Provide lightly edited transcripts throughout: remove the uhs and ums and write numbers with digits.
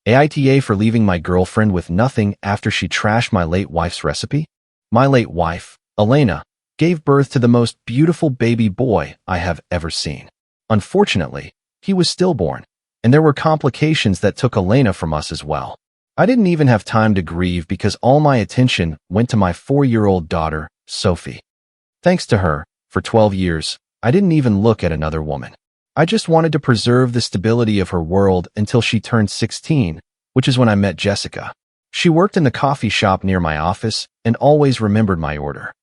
AITA for leaving my girlfriend with nothing after she trashed my late wife's recipe? My late wife, Elena, gave birth to the most beautiful baby boy I have ever seen. Unfortunately, he was stillborn, and there were complications that took Elena from us as well. I didn't even have time to grieve because all my attention went to my 4-year-old daughter, Sophie. Thanks to her, for 12 years, I didn't even look at another woman. I just wanted to preserve the stability of her world until she turned 16, which is when I met Jessica. She worked in the coffee shop near my office and always remembered my order.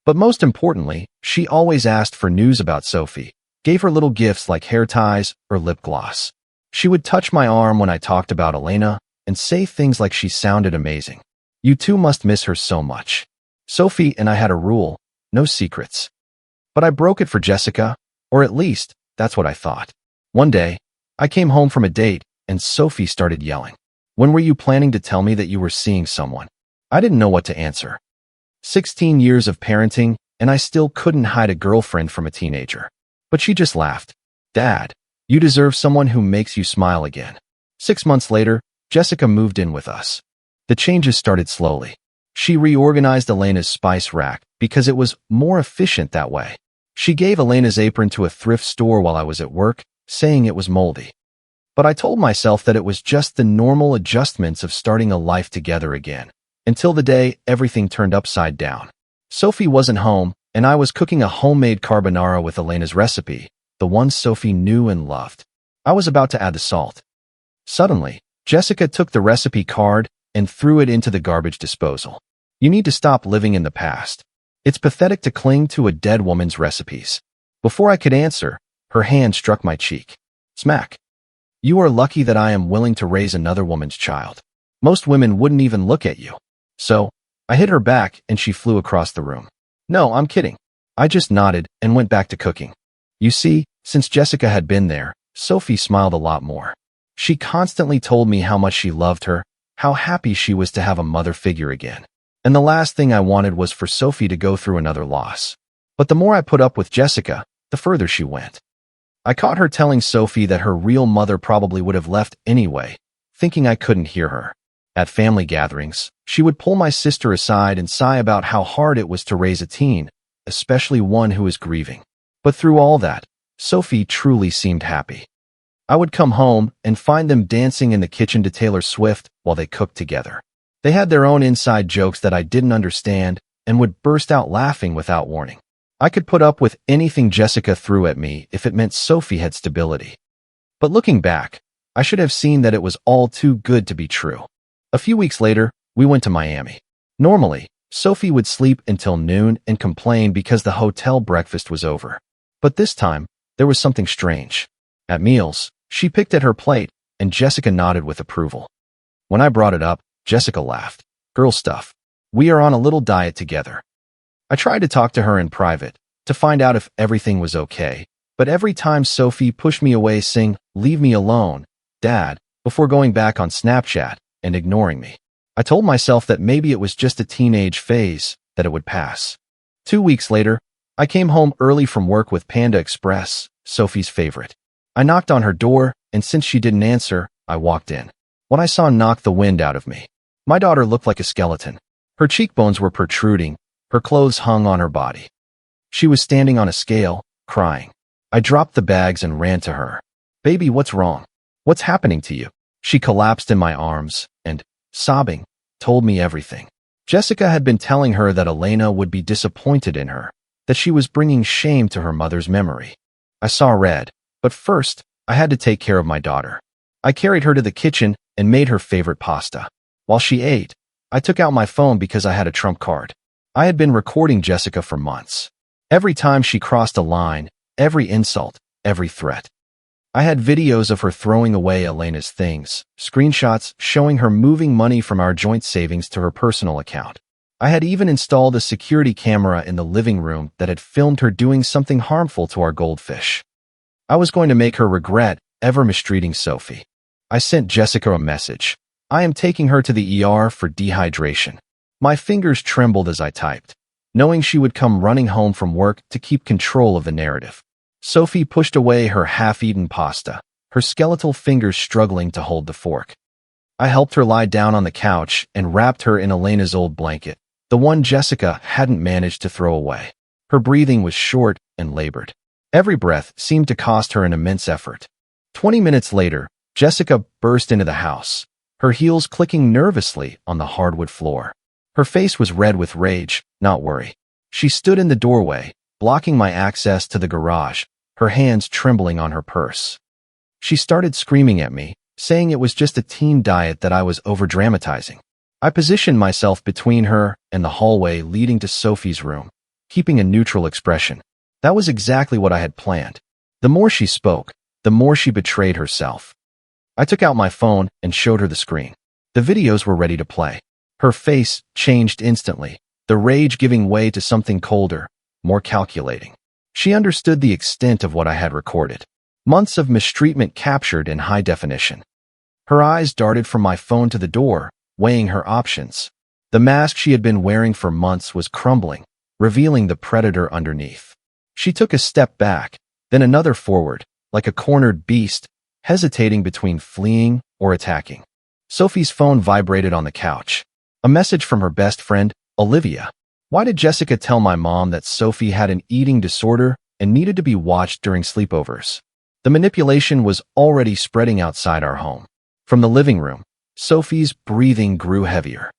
But most importantly, she always asked for news about Sophie, gave her little gifts like hair ties or lip gloss. She would touch my arm when I talked about Elena and say things like she sounded amazing. You two must miss her so much. Sophie and I had a rule, no secrets. But I broke it for Jessica, or at least, that's what I thought. One day, I came home from a date and Sophie started yelling. When were you planning to tell me that you were seeing someone? I didn't know what to answer. 16 years of parenting, and I still couldn't hide a girlfriend from a teenager. But she just laughed. Dad, you deserve someone who makes you smile again. 6 months later, Jessica moved in with us. The changes started slowly. She reorganized Elena's spice rack because it was more efficient that way. She gave Elena's apron to a thrift store while I was at work, saying it was moldy. But I told myself that it was just the normal adjustments of starting a life together again, until the day everything turned upside down. Sophie wasn't home, and I was cooking a homemade carbonara with Elena's recipe, the one Sophie knew and loved. I was about to add the salt. Suddenly, Jessica took the recipe card and threw it into the garbage disposal. You need to stop living in the past. It's pathetic to cling to a dead woman's recipes. Before I could answer, her hand struck my cheek. Smack. You are lucky that I am willing to raise another woman's child. Most women wouldn't even look at you. So, I hit her back and she flew across the room. No, I'm kidding. I just nodded and went back to cooking. You see, since Jessica had been there, Sophie smiled a lot more. She constantly told me how much she loved her, how happy she was to have a mother figure again. And the last thing I wanted was for Sophie to go through another loss. But the more I put up with Jessica, the further she went. I caught her telling Sophie that her real mother probably would have left anyway, thinking I couldn't hear her. At family gatherings, she would pull my sister aside and sigh about how hard it was to raise a teen, especially one who is grieving. But through all that, Sophie truly seemed happy. I would come home and find them dancing in the kitchen to Taylor Swift while they cooked together. They had their own inside jokes that I didn't understand and would burst out laughing without warning. I could put up with anything Jessica threw at me if it meant Sophie had stability. But looking back, I should have seen that it was all too good to be true. A few weeks later, we went to Miami. Normally, Sophie would sleep until noon and complain because the hotel breakfast was over. But this time, there was something strange. At meals, she picked at her plate, and Jessica nodded with approval. When I brought it up, Jessica laughed. Girl stuff. We are on a little diet together. I tried to talk to her in private, to find out if everything was okay, but every time Sophie pushed me away saying, "Leave me alone, Dad," before going back on Snapchat and ignoring me. I told myself that maybe it was just a teenage phase, that it would pass. 2 weeks later, I came home early from work with Panda Express, Sophie's favorite. I knocked on her door, and since she didn't answer, I walked in. What I saw knocked the wind out of me. My daughter looked like a skeleton. Her cheekbones were protruding, her clothes hung on her body. She was standing on a scale, crying. I dropped the bags and ran to her. "Baby, what's wrong? What's happening to you?" She collapsed in my arms and, sobbing, told me everything. Jessica had been telling her that Elena would be disappointed in her, that she was bringing shame to her mother's memory. I saw red, but first, I had to take care of my daughter. I carried her to the kitchen and made her favorite pasta. While she ate, I took out my phone because I had a trump card. I had been recording Jessica for months. Every time she crossed a line, every insult, every threat. I had videos of her throwing away Elena's things, screenshots showing her moving money from our joint savings to her personal account. I had even installed a security camera in the living room that had filmed her doing something harmful to our goldfish. I was going to make her regret ever mistreating Sophie. I sent Jessica a message. I am taking her to the ER for dehydration. My fingers trembled as I typed, knowing she would come running home from work to keep control of the narrative. Sophie pushed away her half-eaten pasta, her skeletal fingers struggling to hold the fork. I helped her lie down on the couch and wrapped her in Elena's old blanket, the one Jessica hadn't managed to throw away. Her breathing was short and labored. Every breath seemed to cost her an immense effort. 20 minutes later, Jessica burst into the house, her heels clicking nervously on the hardwood floor. Her face was red with rage, not worry. She stood in the doorway, blocking my access to the garage, her hands trembling on her purse. She started screaming at me, saying it was just a teen diet that I was overdramatizing. I positioned myself between her and the hallway leading to Sophie's room, keeping a neutral expression. That was exactly what I had planned. The more she spoke, the more she betrayed herself. I took out my phone and showed her the screen. The videos were ready to play. Her face changed instantly, the rage giving way to something colder, more calculating. She understood the extent of what I had recorded. Months of mistreatment captured in high definition. Her eyes darted from my phone to the door, weighing her options. The mask she had been wearing for months was crumbling, revealing the predator underneath. She took a step back, then another forward, like a cornered beast, hesitating between fleeing or attacking. Sophie's phone vibrated on the couch. A message from her best friend, Olivia. Why did Jessica tell my mom that Sophie had an eating disorder and needed to be watched during sleepovers? The manipulation was already spreading outside our home. From the living room, Sophie's breathing grew heavier.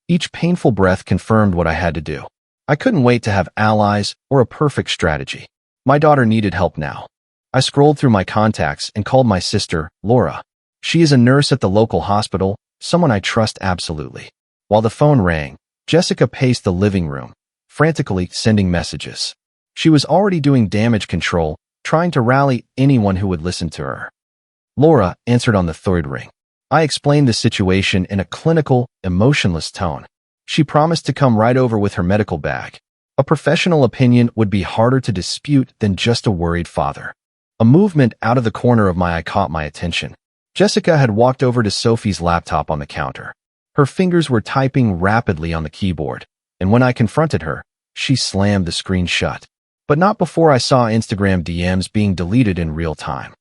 Each painful breath confirmed what I had to do. I couldn't wait to have allies or a perfect strategy. My daughter needed help now. I scrolled through my contacts and called my sister, Laura. She is a nurse at the local hospital, someone I trust absolutely. While the phone rang, Jessica paced the living room, frantically sending messages. She was already doing damage control, trying to rally anyone who would listen to her. Laura answered on the third ring. I explained the situation in a clinical, emotionless tone. She promised to come right over with her medical bag. A professional opinion would be harder to dispute than just a worried father. A movement out of the corner of my eye caught my attention. Jessica had walked over to Sophie's laptop on the counter. Her fingers were typing rapidly on the keyboard, and when I confronted her, she slammed the screen shut. But not before I saw Instagram DMs being deleted in real time.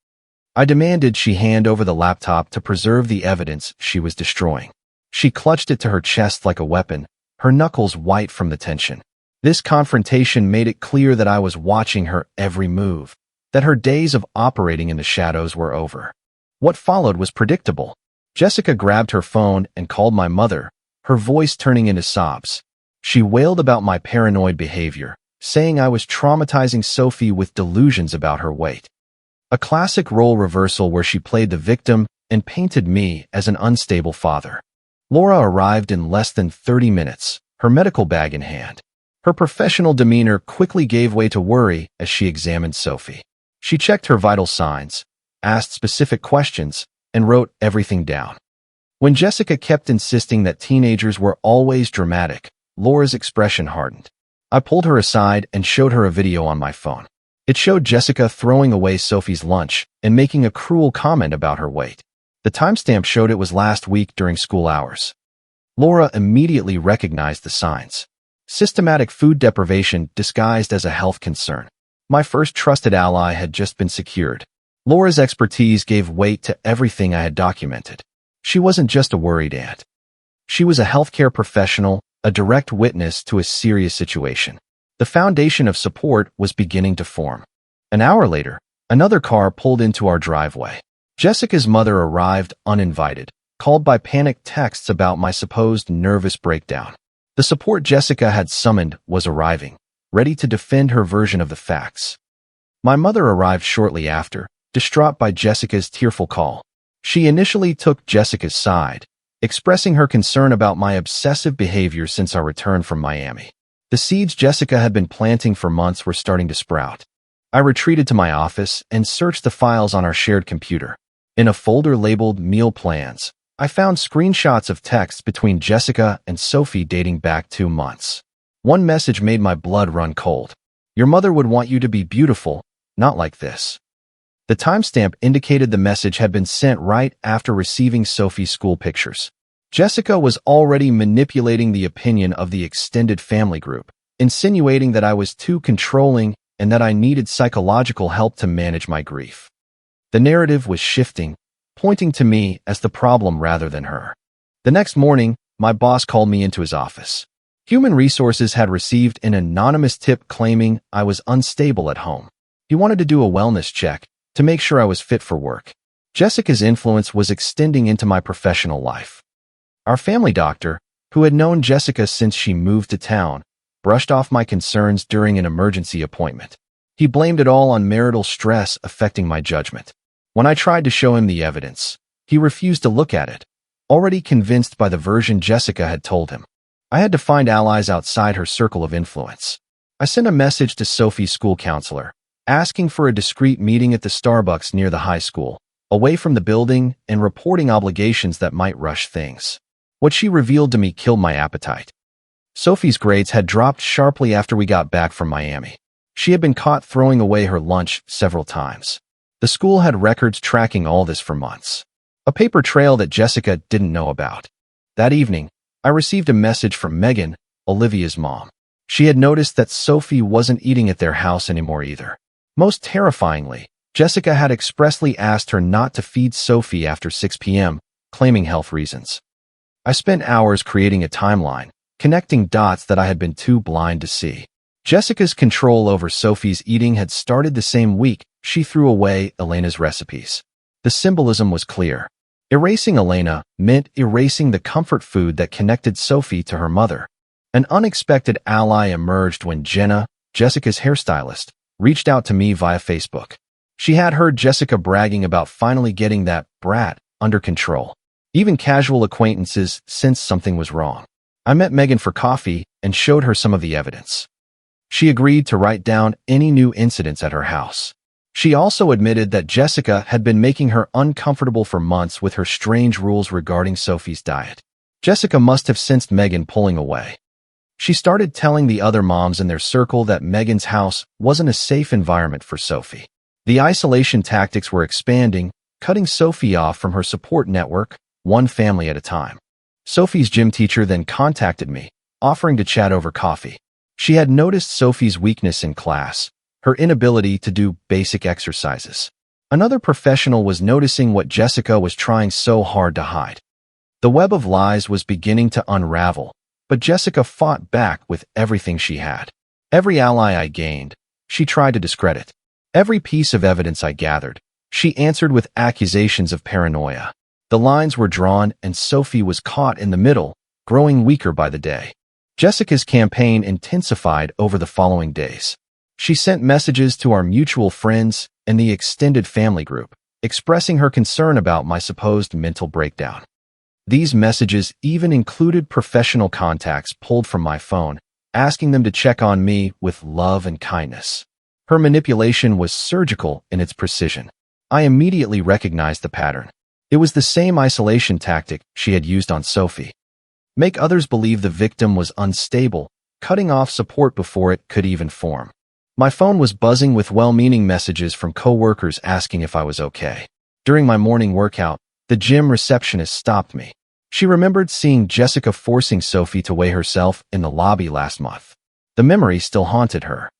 I demanded she hand over the laptop to preserve the evidence she was destroying. She clutched it to her chest like a weapon, her knuckles white from the tension. This confrontation made it clear that I was watching her every move, that her days of operating in the shadows were over. What followed was predictable. Jessica grabbed her phone and called my mother, her voice turning into sobs. She wailed about my paranoid behavior, saying I was traumatizing Sophie with delusions about her weight. A classic role reversal where she played the victim and painted me as an unstable father. Laura arrived in less than 30 minutes, her medical bag in hand. Her professional demeanor quickly gave way to worry as she examined Sophie. She checked her vital signs, asked specific questions, and wrote everything down. When Jessica kept insisting that teenagers were always dramatic, Laura's expression hardened. I pulled her aside and showed her a video on my phone. It showed Jessica throwing away Sophie's lunch and making a cruel comment about her weight. The timestamp showed it was last week during school hours. Laura immediately recognized the signs. Systematic food deprivation disguised as a health concern. My first trusted ally had just been secured. Laura's expertise gave weight to everything I had documented. She wasn't just a worried aunt. She was a healthcare professional, a direct witness to a serious situation. The foundation of support was beginning to form. An hour later, another car pulled into our driveway. Jessica's mother arrived uninvited, called by panicked texts about my supposed nervous breakdown. The support Jessica had summoned was arriving, ready to defend her version of the facts. My mother arrived shortly after, distraught by Jessica's tearful call. She initially took Jessica's side, expressing her concern about my obsessive behavior since our return from Miami. The seeds Jessica had been planting for months were starting to sprout. I retreated to my office and searched the files on our shared computer. In a folder labeled Meal Plans, I found screenshots of texts between Jessica and Sophie dating back 2 months. One message made my blood run cold. Your mother would want you to be beautiful, not like this. The timestamp indicated the message had been sent right after receiving Sophie's school pictures. Jessica was already manipulating the opinion of the extended family group, insinuating that I was too controlling and that I needed psychological help to manage my grief. The narrative was shifting, pointing to me as the problem rather than her. The next morning, my boss called me into his office. Human Resources had received an anonymous tip claiming I was unstable at home. He wanted to do a wellness check to make sure I was fit for work. Jessica's influence was extending into my professional life. Our family doctor, who had known Jessica since she moved to town, brushed off my concerns during an emergency appointment. He blamed it all on marital stress affecting my judgment. When I tried to show him the evidence, he refused to look at it, already convinced by the version Jessica had told him. I had to find allies outside her circle of influence. I sent a message to Sophie's school counselor, asking for a discreet meeting at the Starbucks near the high school, away from the building and reporting obligations that might rush things. What she revealed to me killed my appetite. Sophie's grades had dropped sharply after we got back from Miami. She had been caught throwing away her lunch several times. The school had records tracking all this for months. A paper trail that Jessica didn't know about. That evening, I received a message from Megan, Olivia's mom. She had noticed that Sophie wasn't eating at their house anymore either. Most terrifyingly, Jessica had expressly asked her not to feed Sophie after 6 p.m., claiming health reasons. I spent hours creating a timeline, connecting dots that I had been too blind to see. Jessica's control over Sophie's eating had started the same week she threw away Elena's recipes. The symbolism was clear. Erasing Elena meant erasing the comfort food that connected Sophie to her mother. An unexpected ally emerged when Jenna, Jessica's hairstylist, reached out to me via Facebook. She had heard Jessica bragging about finally getting that brat under control. Even casual acquaintances sensed something was wrong. I met Megan for coffee and showed her some of the evidence. She agreed to write down any new incidents at her house. She also admitted that Jessica had been making her uncomfortable for months with her strange rules regarding Sophie's diet. Jessica must have sensed Megan pulling away. She started telling the other moms in their circle that Megan's house wasn't a safe environment for Sophie. The isolation tactics were expanding, cutting Sophie off from her support network, one family at a time. Sophie's gym teacher then contacted me, offering to chat over coffee. She had noticed Sophie's weakness in class, her inability to do basic exercises. Another professional was noticing what Jessica was trying so hard to hide. The web of lies was beginning to unravel, but Jessica fought back with everything she had. Every ally I gained, she tried to discredit. Every piece of evidence I gathered, she answered with accusations of paranoia. The lines were drawn and Sophie was caught in the middle, growing weaker by the day. Jessica's campaign intensified over the following days. She sent messages to our mutual friends and the extended family group, expressing her concern about my supposed mental breakdown. These messages even included professional contacts pulled from my phone, asking them to check on me with love and kindness. Her manipulation was surgical in its precision. I immediately recognized the pattern. It was the same isolation tactic she had used on Sophie. Make others believe the victim was unstable, cutting off support before it could even form. My phone was buzzing with well-meaning messages from coworkers asking if I was okay. During my morning workout, the gym receptionist stopped me. She remembered seeing Jessica forcing Sophie to weigh herself in the lobby last month. The memory still haunted her.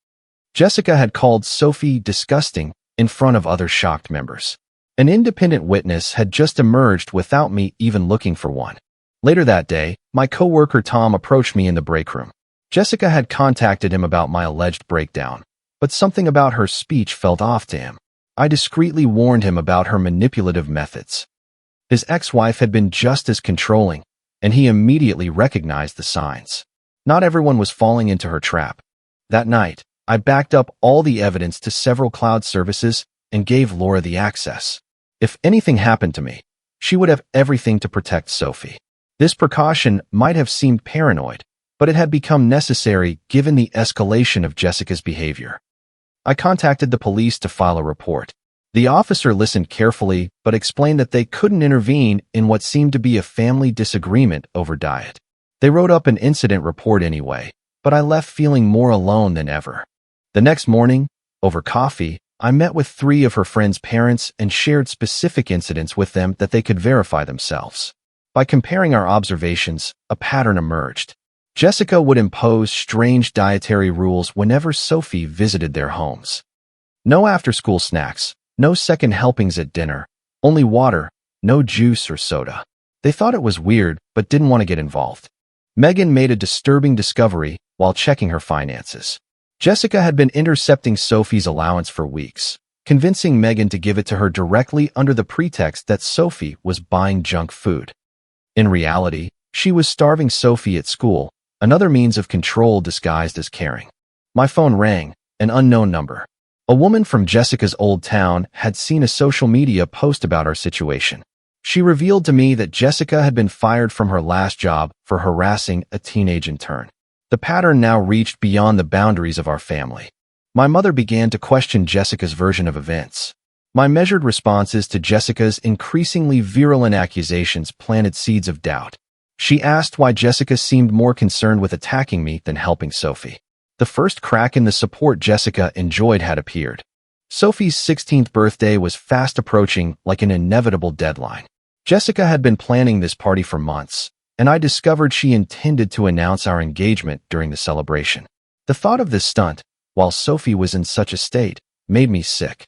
Jessica had called Sophie disgusting in front of other shocked members. An independent witness had just emerged without me even looking for one. Later that day, my coworker Tom approached me in the break room. Jessica had contacted him about my alleged breakdown, but something about her speech felt off to him. I discreetly warned him about her manipulative methods. His ex-wife had been just as controlling, and he immediately recognized the signs. Not everyone was falling into her trap. That night, I backed up all the evidence to several cloud services and gave Laura the access. If anything happened to me, she would have everything to protect Sophie. This precaution might have seemed paranoid, but it had become necessary given the escalation of Jessica's behavior. I contacted the police to file a report. The officer listened carefully but explained that they couldn't intervene in what seemed to be a family disagreement over diet. They wrote up an incident report anyway, but I left feeling more alone than ever. The next morning, over coffee, I met with 3 of her friends' parents and shared specific incidents with them that they could verify themselves. By comparing our observations, a pattern emerged. Jessica would impose strange dietary rules whenever Sophie visited their homes. No after-school snacks, no second helpings at dinner, only water, no juice or soda. They thought it was weird, but didn't want to get involved. Megan made a disturbing discovery while checking her finances. Jessica had been intercepting Sophie's allowance for weeks, convincing Megan to give it to her directly under the pretext that Sophie was buying junk food. In reality, she was starving Sophie at school, another means of control disguised as caring. My phone rang, an unknown number. A woman from Jessica's old town had seen a social media post about our situation. She revealed to me that Jessica had been fired from her last job for harassing a teenage intern. The pattern now reached beyond the boundaries of our family. My mother began to question Jessica's version of events. My measured responses to Jessica's increasingly virulent accusations planted seeds of doubt. She asked why Jessica seemed more concerned with attacking me than helping Sophie. The first crack in the support Jessica enjoyed had appeared. Sophie's 16th birthday was fast approaching like an inevitable deadline. Jessica had been planning this party for months, and I discovered she intended to announce our engagement during the celebration. The thought of this stunt, while Sophie was in such a state, made me sick.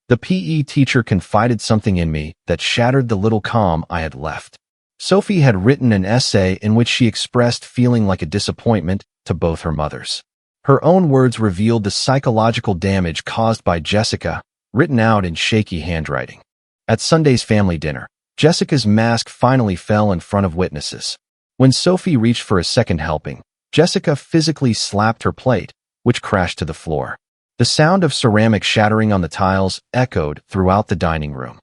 The PE teacher confided something in me that shattered the little calm I had left. Sophie had written an essay in which she expressed feeling like a disappointment to both her mothers. Her own words revealed the psychological damage caused by Jessica, written out in shaky handwriting. At Sunday's family dinner, Jessica's mask finally fell in front of witnesses. When Sophie reached for a second helping, Jessica physically slapped her plate, which crashed to the floor. The sound of ceramic shattering on the tiles echoed throughout the dining room.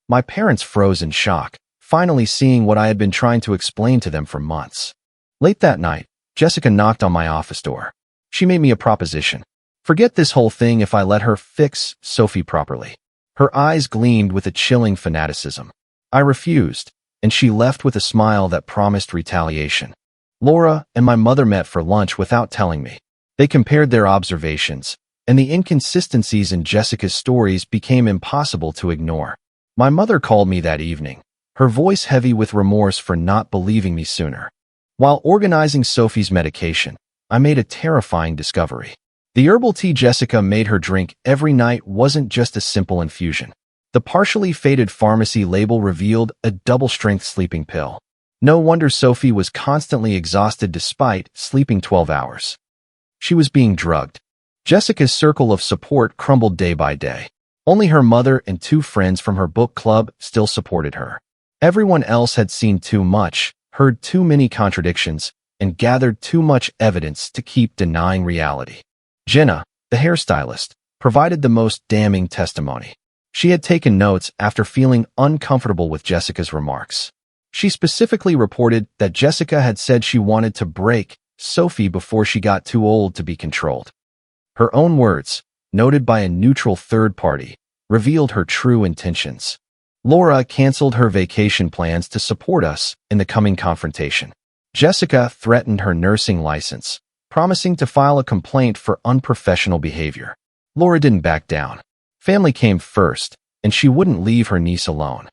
My parents froze in shock, finally seeing what I had been trying to explain to them for months. Late that night, Jessica knocked on my office door. She made me a proposition. Forget this whole thing if I let her fix Sophie properly. Her eyes gleamed with a chilling fanaticism. I refused, and she left with a smile that promised retaliation. Laura and my mother met for lunch without telling me. They compared their observations, and the inconsistencies in Jessica's stories became impossible to ignore. My mother called me that evening, her voice heavy with remorse for not believing me sooner. While organizing Sophie's medication, I made a terrifying discovery. The herbal tea Jessica made her drink every night wasn't just a simple infusion. The partially faded pharmacy label revealed a double-strength sleeping pill. No wonder Sophie was constantly exhausted despite sleeping 12 hours. She was being drugged. Jessica's circle of support crumbled day by day. Only her mother and 2 friends from her book club still supported her. Everyone else had seen too much, heard too many contradictions, and gathered too much evidence to keep denying reality. Jenna, the hairstylist, provided the most damning testimony. She had taken notes after feeling uncomfortable with Jessica's remarks. She specifically reported that Jessica had said she wanted to break Sophie before she got too old to be controlled. Her own words, noted by a neutral third party, revealed her true intentions. Laura canceled her vacation plans to support us in the coming confrontation. Jessica threatened her nursing license, promising to file a complaint for unprofessional behavior. Laura didn't back down. Family came first, and she wouldn't leave her niece alone.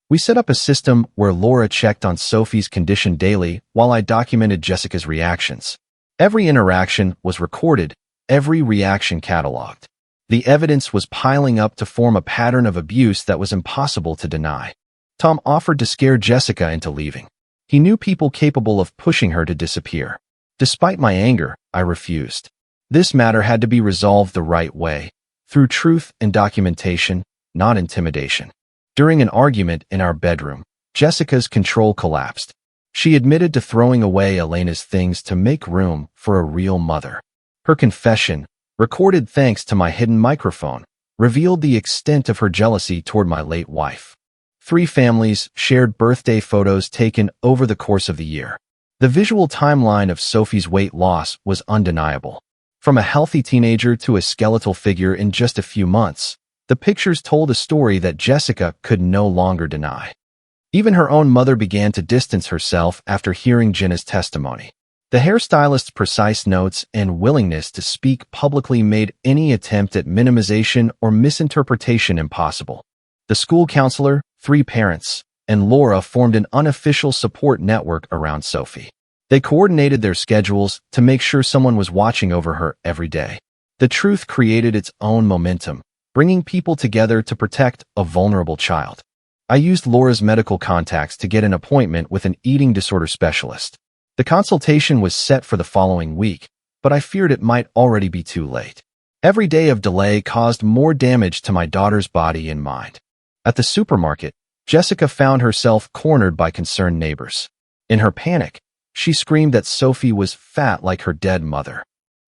We set up a system where Laura checked on Sophie's condition daily while I documented Jessica's reactions. Every interaction was recorded, every reaction cataloged. The evidence was piling up to form a pattern of abuse that was impossible to deny. Tom offered to scare Jessica into leaving. He knew people capable of pushing her to disappear. Despite my anger, I refused. This matter had to be resolved the right way, through truth and documentation, not intimidation. During an argument in our bedroom, Jessica's control collapsed. She admitted to throwing away Elena's things to make room for a real mother. Her confession, recorded thanks to my hidden microphone, revealed the extent of her jealousy toward my late wife. 3 families shared birthday photos taken over the course of the year. The visual timeline of Sophie's weight loss was undeniable. From a healthy teenager to a skeletal figure in just a few months, the pictures told a story that Jessica could no longer deny. Even her own mother began to distance herself after hearing Jenna's testimony. The hairstylist's precise notes and willingness to speak publicly made any attempt at minimization or misinterpretation impossible. The school counselor, 3 parents, and Laura formed an unofficial support network around Sophie. They coordinated their schedules to make sure someone was watching over her every day. The truth created its own momentum, bringing people together to protect a vulnerable child. I used Laura's medical contacts to get an appointment with an eating disorder specialist. The consultation was set for the following week, but I feared it might already be too late. Every day of delay caused more damage to my daughter's body and mind. At the supermarket, Jessica found herself cornered by concerned neighbors. In her panic, she screamed that Sophie was fat like her dead mother.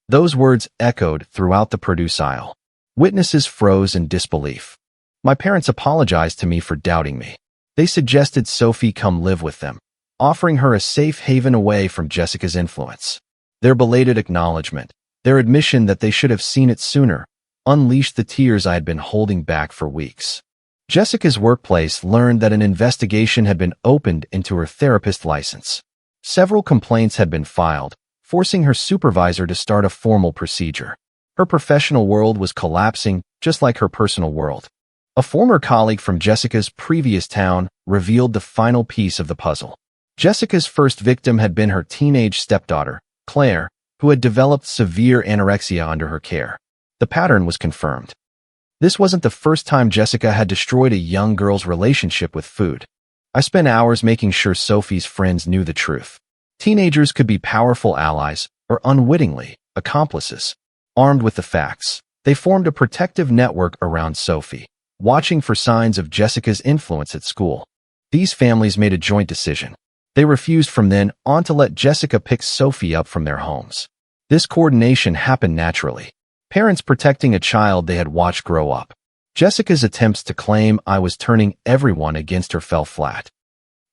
Those words echoed throughout the produce aisle. Witnesses froze in disbelief. My parents apologized to me for doubting me. They suggested Sophie come live with them, offering her a safe haven away from Jessica's influence. Their belated acknowledgement, their admission that they should have seen it sooner, unleashed the tears I had been holding back for weeks. Jessica's workplace learned that an investigation had been opened into her therapist license. Several complaints had been filed, forcing her supervisor to start a formal procedure. Her professional world was collapsing, just like her personal world. A former colleague from Jessica's previous town revealed the final piece of the puzzle. Jessica's first victim had been her teenage stepdaughter, Claire, who had developed severe anorexia under her care. The pattern was confirmed. This wasn't the first time Jessica had destroyed a young girl's relationship with food. I spent hours making sure Sophie's friends knew the truth. Teenagers could be powerful allies, or unwittingly, accomplices. Armed with the facts, they formed a protective network around Sophie, watching for signs of Jessica's influence at school. These families made a joint decision. They refused from then on to let Jessica pick Sophie up from their homes. This coordination happened naturally. Parents protecting a child they had watched grow up. Jessica's attempts to claim I was turning everyone against her fell flat.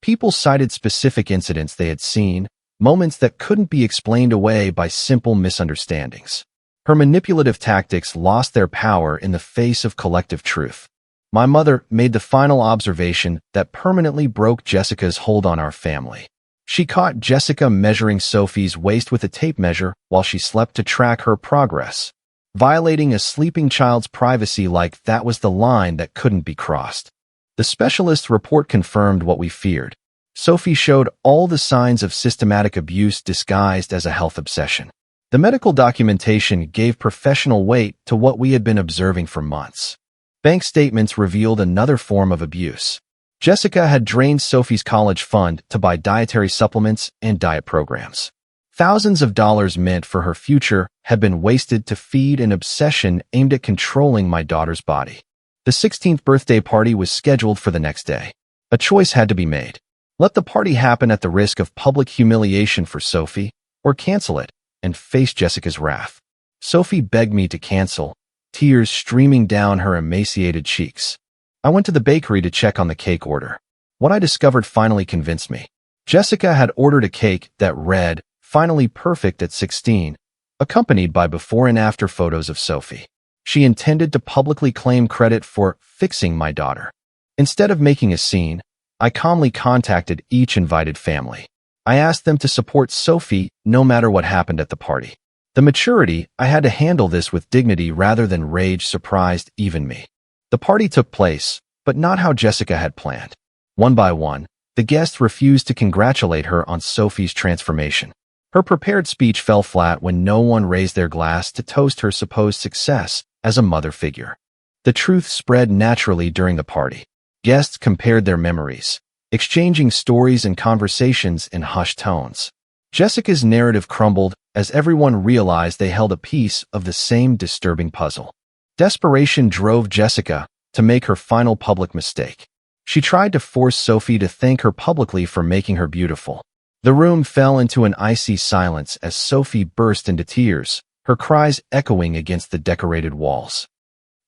People cited specific incidents they had seen, moments that couldn't be explained away by simple misunderstandings. Her manipulative tactics lost their power in the face of collective truth. My mother made the final observation that permanently broke Jessica's hold on our family. She caught Jessica measuring Sophie's waist with a tape measure while she slept to track her progress, violating a sleeping child's privacy like that was the line that couldn't be crossed. The specialist's report confirmed what we feared. Sophie showed all the signs of systematic abuse disguised as a health obsession. The medical documentation gave professional weight to what we had been observing for months. Bank statements revealed another form of abuse. Jessica had drained Sophie's college fund to buy dietary supplements and diet programs. Thousands of dollars meant for her future had been wasted to feed an obsession aimed at controlling my daughter's body. The 16th birthday party was scheduled for the next day. A choice had to be made. Let the party happen at the risk of public humiliation for Sophie, or cancel it and face Jessica's wrath. Sophie begged me to cancel, tears streaming down her emaciated cheeks. I went to the bakery to check on the cake order. What I discovered finally convinced me. Jessica had ordered a cake that read, "Finally perfect at 16, accompanied by before and after photos of Sophie. She intended to publicly claim credit for fixing my daughter. Instead of making a scene, I calmly contacted each invited family. I asked them to support Sophie no matter what happened at the party. The maturity I had to handle this with dignity rather than rage surprised even me. The party took place, but not how Jessica had planned. One by one, the guests refused to congratulate her on Sophie's transformation. Her prepared speech fell flat when no one raised their glass to toast her supposed success as a mother figure. The truth spread naturally during the party. Guests compared their memories, exchanging stories and conversations in hushed tones. Jessica's narrative crumbled as everyone realized they held a piece of the same disturbing puzzle. Desperation drove Jessica to make her final public mistake. She tried to force Sophie to thank her publicly for making her beautiful. The room fell into an icy silence as Sophie burst into tears, her cries echoing against the decorated walls.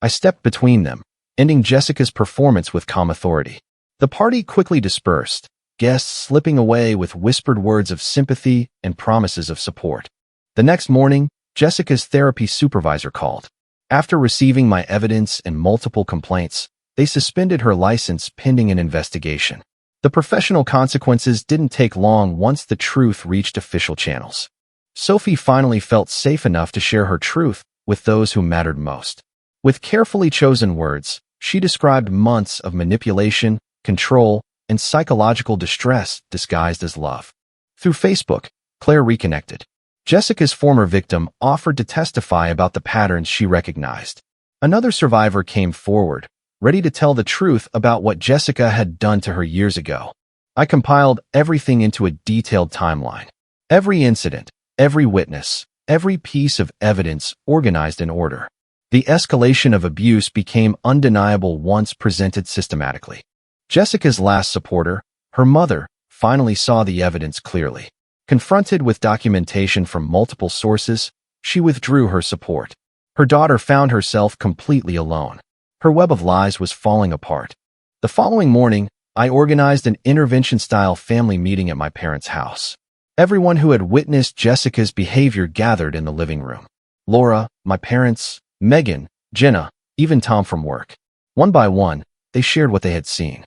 I stepped between them, ending Jessica's performance with calm authority. The party quickly dispersed, guests slipping away with whispered words of sympathy and promises of support. The next morning, Jessica's therapy supervisor called. After receiving my evidence and multiple complaints, they suspended her license pending an investigation. The professional consequences didn't take long once the truth reached official channels. Sophie finally felt safe enough to share her truth with those who mattered most. With carefully chosen words, she described months of manipulation, control, and psychological distress disguised as love. Through Facebook, Claire reconnected. Jessica's former victim offered to testify about the patterns she recognized. Another survivor came forward, ready to tell the truth about what Jessica had done to her years ago. I compiled everything into a detailed timeline. Every incident, every witness, every piece of evidence organized in order. The escalation of abuse became undeniable once presented systematically. Jessica's last supporter, her mother, finally saw the evidence clearly. Confronted with documentation from multiple sources, she withdrew her support. Her daughter found herself completely alone. Her web of lies was falling apart. The following morning, I organized an intervention-style family meeting at my parents' house. Everyone who had witnessed Jessica's behavior gathered in the living room. Laura, my parents, Megan, Jenna, even Tom from work. One by one, they shared what they had seen.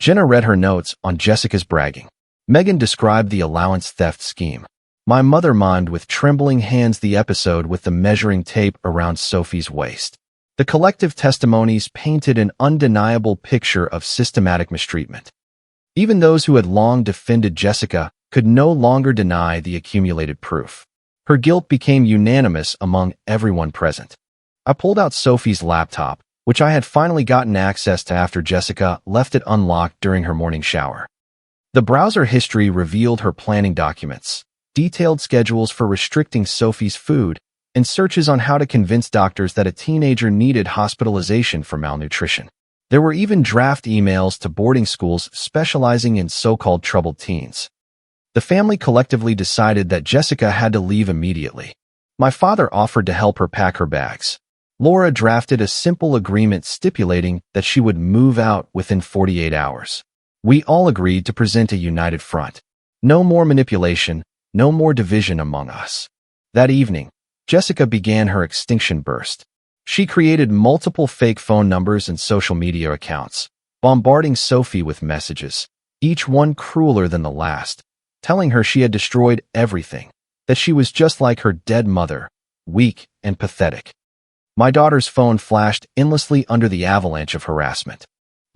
Jenna read her notes on Jessica's bragging. Megan described the allowance theft scheme. My mother mimed with trembling hands the episode with the measuring tape around Sophie's waist. The collective testimonies painted an undeniable picture of systematic mistreatment. Even those who had long defended Jessica could no longer deny the accumulated proof. Her guilt became unanimous among everyone present. I pulled out Sophie's laptop, which I had finally gotten access to after Jessica left it unlocked during her morning shower. The browser history revealed her planning documents, detailed schedules for restricting Sophie's food, and searches on how to convince doctors that a teenager needed hospitalization for malnutrition. There were even draft emails to boarding schools specializing in so-called troubled teens. The family collectively decided that Jessica had to leave immediately. My father offered to help her pack her bags. Laura drafted a simple agreement stipulating that she would move out within 48 hours. We all agreed to present a united front. No more manipulation, no more division among us. That evening, Jessica began her extinction burst. She created multiple fake phone numbers and social media accounts, bombarding Sophie with messages, each one crueler than the last, telling her she had destroyed everything, that she was just like her dead mother, weak and pathetic. My daughter's phone flashed endlessly under the avalanche of harassment.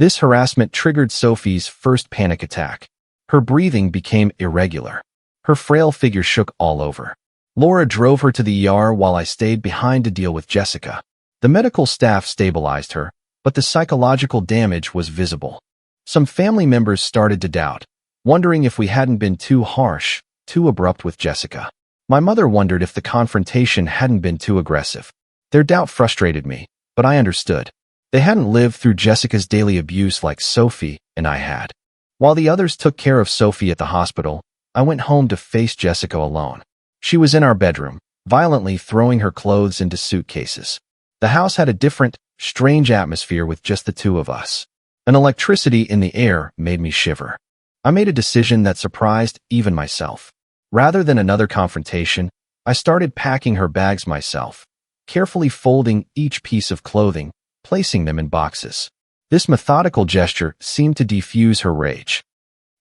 This harassment triggered Sophie's first panic attack. Her breathing became irregular. Her frail figure shook all over. Laura drove her to the ER while I stayed behind to deal with Jessica. The medical staff stabilized her, but the psychological damage was visible. Some family members started to doubt, wondering if we hadn't been too harsh, too abrupt with Jessica. My mother wondered if the confrontation hadn't been too aggressive. Their doubt frustrated me, but I understood. They hadn't lived through Jessica's daily abuse like Sophie and I had. While the others took care of Sophie at the hospital, I went home to face Jessica alone. She was in our bedroom, violently throwing her clothes into suitcases. The house had a different, strange atmosphere with just the two of us. An electricity in the air made me shiver. I made a decision that surprised even myself. Rather than another confrontation, I started packing her bags myself, carefully folding each piece of clothing, placing them in boxes. This methodical gesture seemed to defuse her rage.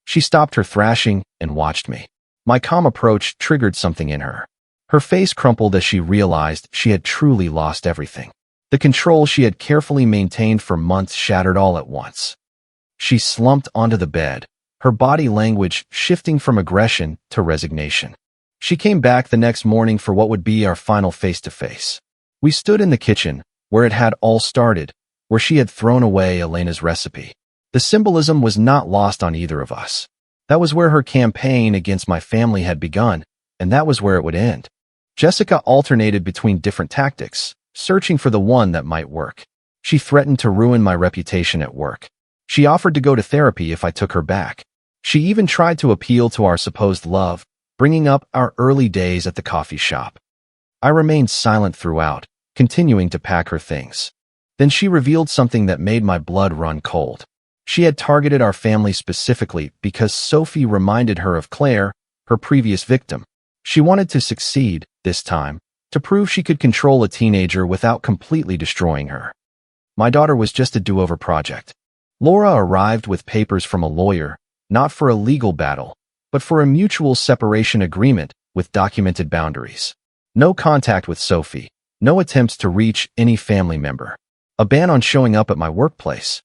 She stopped her thrashing and watched me. My calm approach triggered something in her. Her face crumpled as she realized she had truly lost everything. The control she had carefully maintained for months shattered all at once. She slumped onto the bed, her body language shifting from aggression to resignation. She came back the next morning for what would be our final face-to-face. We stood in the kitchen, where it had all started, where she had thrown away Elena's recipe. The symbolism was not lost on either of us. That was where her campaign against my family had begun, and that was where it would end. Jessica alternated between different tactics, searching for the one that might work. She threatened to ruin my reputation at work. She offered to go to therapy if I took her back. She even tried to appeal to our supposed love, bringing up our early days at the coffee shop. I remained silent throughout, continuing to pack her things. Then she revealed something that made my blood run cold. She had targeted our family specifically because Sophie reminded her of Claire, her previous victim. She wanted to succeed, this time, to prove she could control a teenager without completely destroying her. My daughter was just a do-over project. Laura arrived with papers from a lawyer, not for a legal battle, but for a mutual separation agreement with documented boundaries. No contact with Sophie, no attempts to reach any family member. A ban on showing up at my workplace.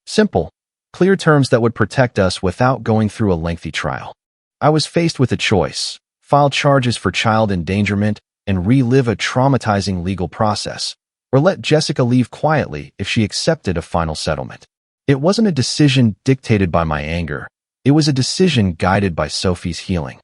Simple, clear terms that would protect us without going through a lengthy trial. I was faced with a choice: file charges for child endangerment and relive a traumatizing legal process, or let Jessica leave quietly if she accepted a final settlement. It wasn't a decision dictated by my anger. It was a decision guided by Sophie's healing.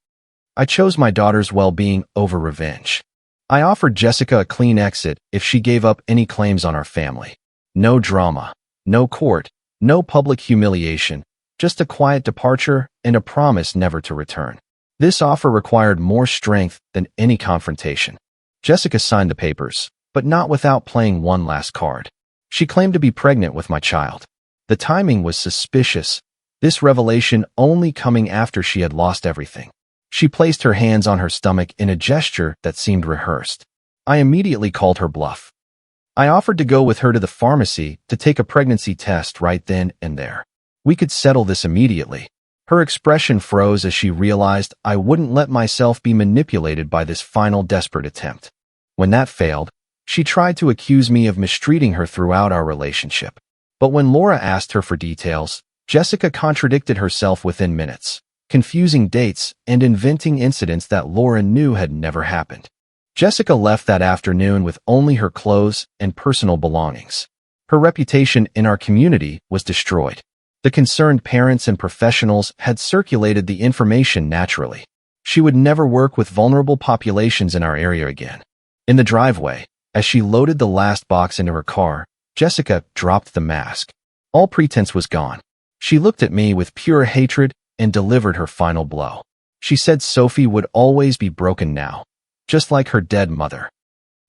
I chose my daughter's well-being over revenge. I offered Jessica a clean exit if she gave up any claims on our family. No drama, no court, no public humiliation, just a quiet departure and a promise never to return. This offer required more strength than any confrontation. Jessica signed the papers, but not without playing one last card. She claimed to be pregnant with my child. The timing was suspicious, this revelation only coming after she had lost everything. She placed her hands on her stomach in a gesture that seemed rehearsed. I immediately called her bluff. I offered to go with her to the pharmacy to take a pregnancy test right then and there. We could settle this immediately. Her expression froze as she realized I wouldn't let myself be manipulated by this final desperate attempt. When that failed, she tried to accuse me of mistreating her throughout our relationship. But when Laura asked her for details, Jessica contradicted herself within minutes, confusing dates and inventing incidents that Laura knew had never happened. Jessica left that afternoon with only her clothes and personal belongings. Her reputation in our community was destroyed. The concerned parents and professionals had circulated the information naturally. She would never work with vulnerable populations in our area again. In the driveway, as she loaded the last box into her car, Jessica dropped the mask. All pretense was gone. She looked at me with pure hatred and delivered her final blow. She said Sophie would always be broken now, just like her dead mother.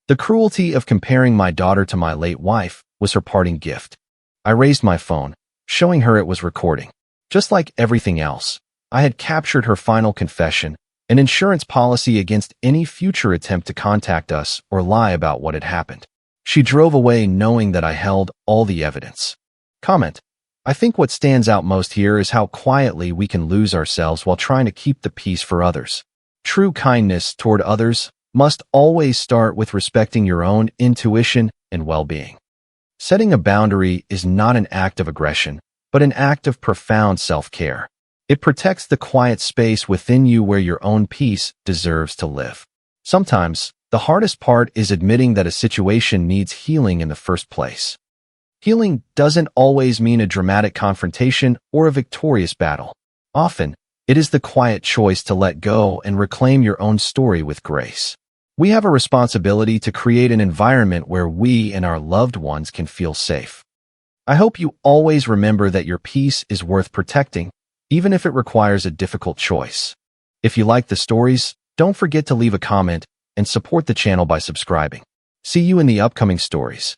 The cruelty of comparing my daughter to my late wife was her parting gift. I raised my phone, showing her it was recording. Just like everything else, I had captured her final confession, an insurance policy against any future attempt to contact us or lie about what had happened. She drove away knowing that I held all the evidence. Comment: I think what stands out most here is how quietly we can lose ourselves while trying to keep the peace for others. True kindness toward others must always start with respecting your own intuition and well-being. Setting a boundary is not an act of aggression, but an act of profound self-care. It protects the quiet space within you where your own peace deserves to live. Sometimes, the hardest part is admitting that a situation needs healing in the first place. Healing doesn't always mean a dramatic confrontation or a victorious battle. Often, it is the quiet choice to let go and reclaim your own story with grace. We have a responsibility to create an environment where we and our loved ones can feel safe. I hope you always remember that your peace is worth protecting, even if it requires a difficult choice. If you like the stories, don't forget to leave a comment and support the channel by subscribing. See you in the upcoming stories.